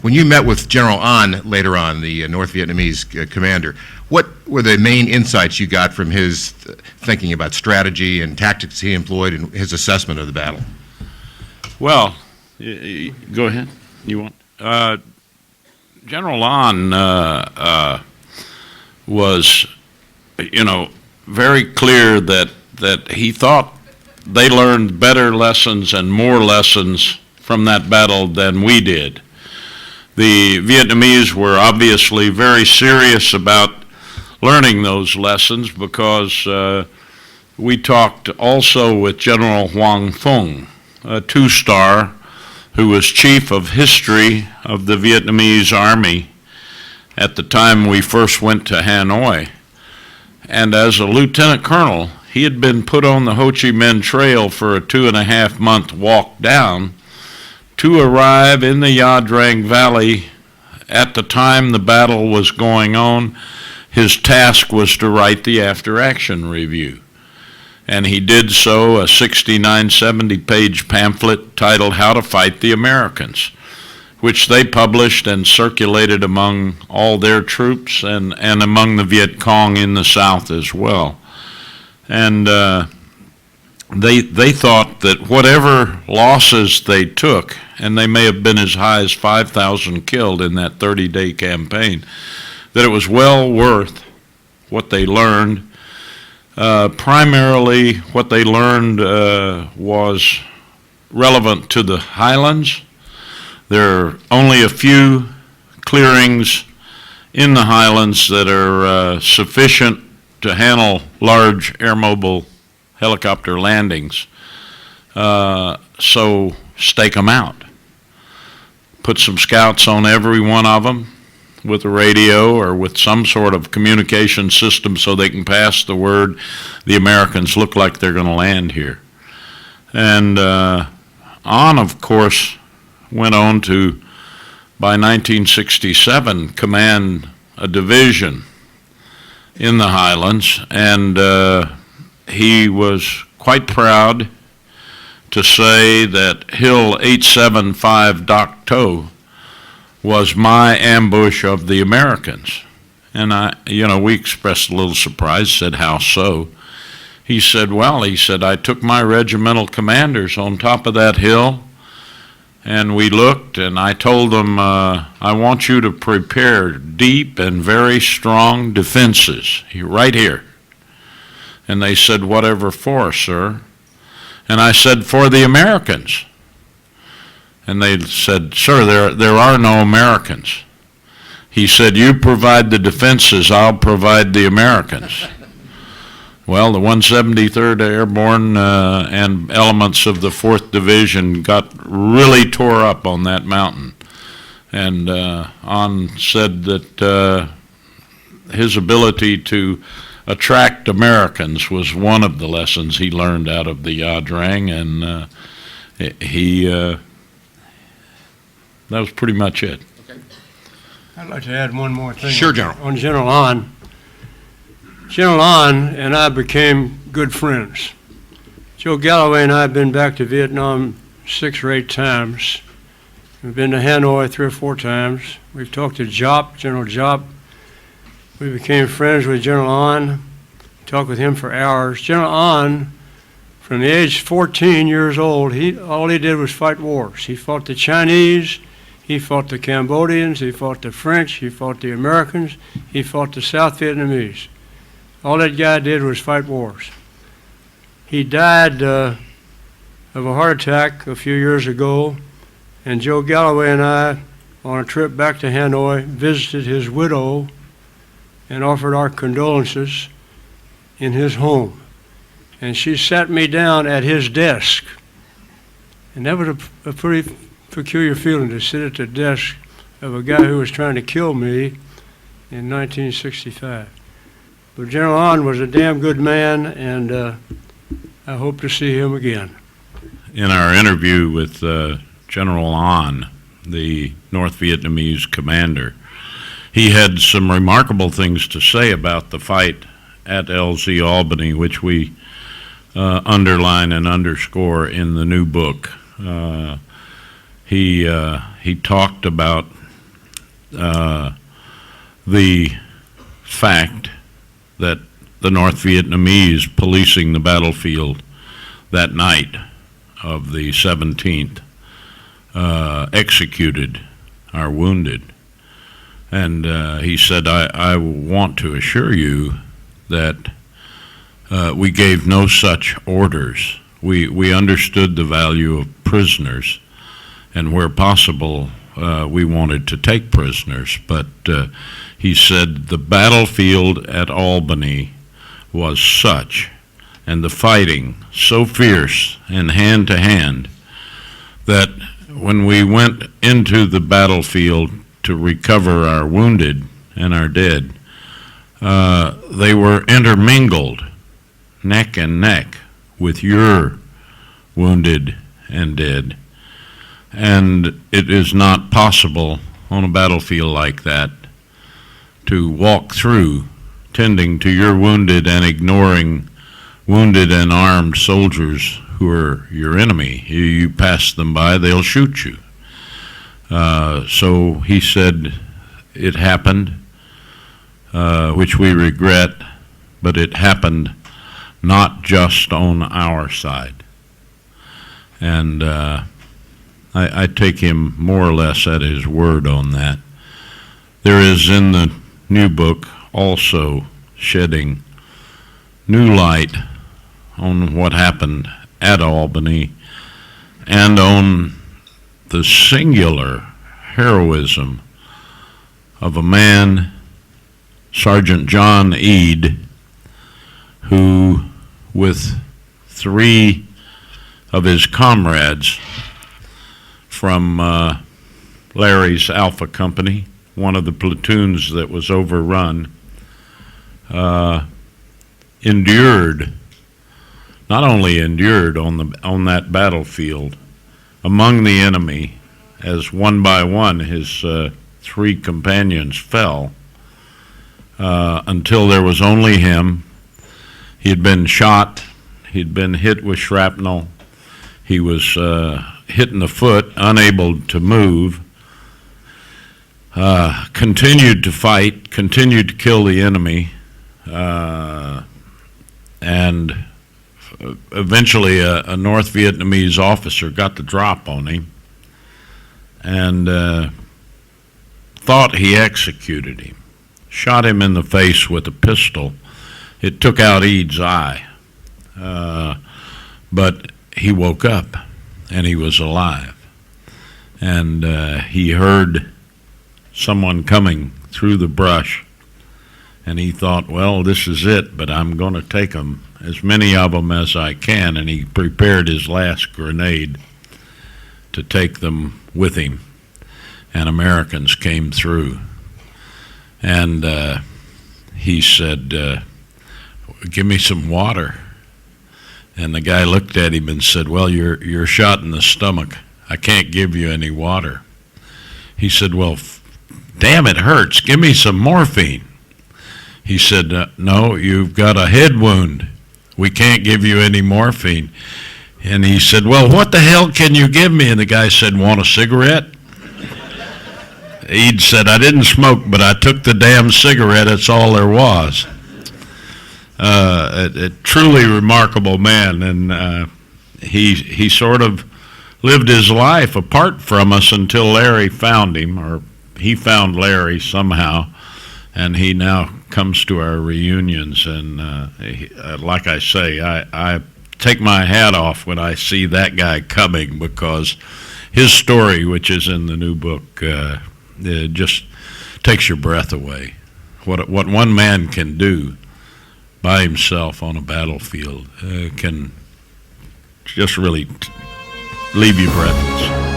When you met with General An later on, the North Vietnamese commander, what were the main insights you got from his thinking about strategy and tactics he employed and his assessment of the battle? Well, go ahead. You want? General An was, very clear that he thought they learned better lessons and more lessons from that battle than we did. The Vietnamese were obviously very serious about learning those lessons because we talked also with General Hoang Phong, a two-star who was chief of history of the Vietnamese army at the time we first went to Hanoi. And as a lieutenant colonel, he had been put on the Ho Chi Minh Trail for a 2.5-month walk down to arrive in the Ia Drang Valley at the time the battle was going on. His task was to write the after-action review. And he did so, a 69, 70-page pamphlet titled How to Fight the Americans, which they published and circulated among all their troops and among the Viet Cong in the South as well. And they thought that whatever losses they took, and they may have been as high as 5,000 killed in that 30-day campaign, that it was well worth what they learned. Primarily, what they learned was relevant to the highlands. There are only a few clearings in the highlands that are sufficient to handle large air-mobile helicopter landings. So stake them out. Put some scouts on every one of them with a radio or with some sort of communication system so they can pass the word the Americans look like they're going to land here. And An, of course, went on to, by 1967, command a division in the Highlands, and he was quite proud to say that Hill 875 Dak To was my ambush of the Americans. And we expressed a little surprise, said, how so? He said, I took my regimental commanders on top of that hill, and we looked, and I told them, I want you to prepare deep and very strong defenses right here. And they said, whatever for, sir? And I said, for the Americans. And they said, sir, there are no Americans. He said, you provide the defenses, I'll provide the Americans. Well, the 173rd Airborne and elements of the 4th Division got really tore up on that mountain. And An said that his ability to attract Americans was one of the lessons he learned out of the Ia Drang, and that was pretty much it. Okay. I'd like to add one more thing. Sure, General. On General An. General An and I became good friends. Joe Galloway and I have been back to Vietnam 6 or 8 times. We've been to Hanoi 3 or 4 times. We've talked to General Jop. We became friends with General An, talked with him for hours. General An, from the age 14 years old, all he did was fight wars. He fought the Chinese, he fought the Cambodians, he fought the French, he fought the Americans, he fought the South Vietnamese. All that guy did was fight wars. He died of a heart attack a few years ago, and Joe Galloway and I, on a trip back to Hanoi, visited his widow and offered our condolences in his home. And she sat me down at his desk. And that was a pretty peculiar feeling, to sit at the desk of a guy who was trying to kill me in 1965. But General An was a damn good man, and I hope to see him again. In our interview with General An, the North Vietnamese commander, he had some remarkable things to say about the fight at LZ Albany, which we underline and underscore in the new book. He talked about the fact that the North Vietnamese policing the battlefield that night of the 17th executed our wounded. And he said, I want to assure you that we gave no such orders. We understood the value of prisoners, and where possible, we wanted to take prisoners. But he said the battlefield at Albany was such, and the fighting so fierce and hand to hand, that when we went into the battlefield to recover our wounded and our dead, they were intermingled neck and neck with your wounded and dead. And it is not possible on a battlefield like that to walk through tending to your wounded and ignoring wounded and armed soldiers who are your enemy. You pass them by, they'll shoot you. So he said it happened, which we regret, but it happened not just on our side. And I take him more or less at his word on that. There is in the new book also shedding new light on what happened at Albany and on the singular heroism of a man, Sergeant John Eade, who, with 3 of his comrades from Larry's Alpha Company, one of the platoons that was overrun, endured, not only endured on that battlefield among the enemy, as one by one his 3 companions fell, until there was only him. He had been shot, he'd been hit with shrapnel, he was hit in the foot, unable to move, continued to fight, continued to kill the enemy, and eventually a North Vietnamese officer got the drop on him and thought he executed him, shot him in the face with a pistol. It took out Eade's eye, but he woke up and he was alive. And he heard someone coming through the brush, and he thought, well, this is it, but I'm going to take them, as many of them as I can, and he prepared his last grenade to take them with him. And Americans came through. And he said, give me some water. And the guy looked at him and said, well, you're shot in the stomach. I can't give you any water. He said, well, damn, it hurts. Give me some morphine. He said, no, you've got a head wound. We can't give you any morphine. And he said, well, what the hell can you give me? And the guy said, want a cigarette? Eade said, I didn't smoke, but I took the damn cigarette. That's all there was. A truly remarkable man, and he sort of lived his life apart from us until Larry found him, or he found Larry somehow, and he now comes to our reunions. And like I say, I take my hat off when I see that guy coming, because his story, which is in the new book, it just takes your breath away. What one man can do by himself on a battlefield can just really leave you breathless.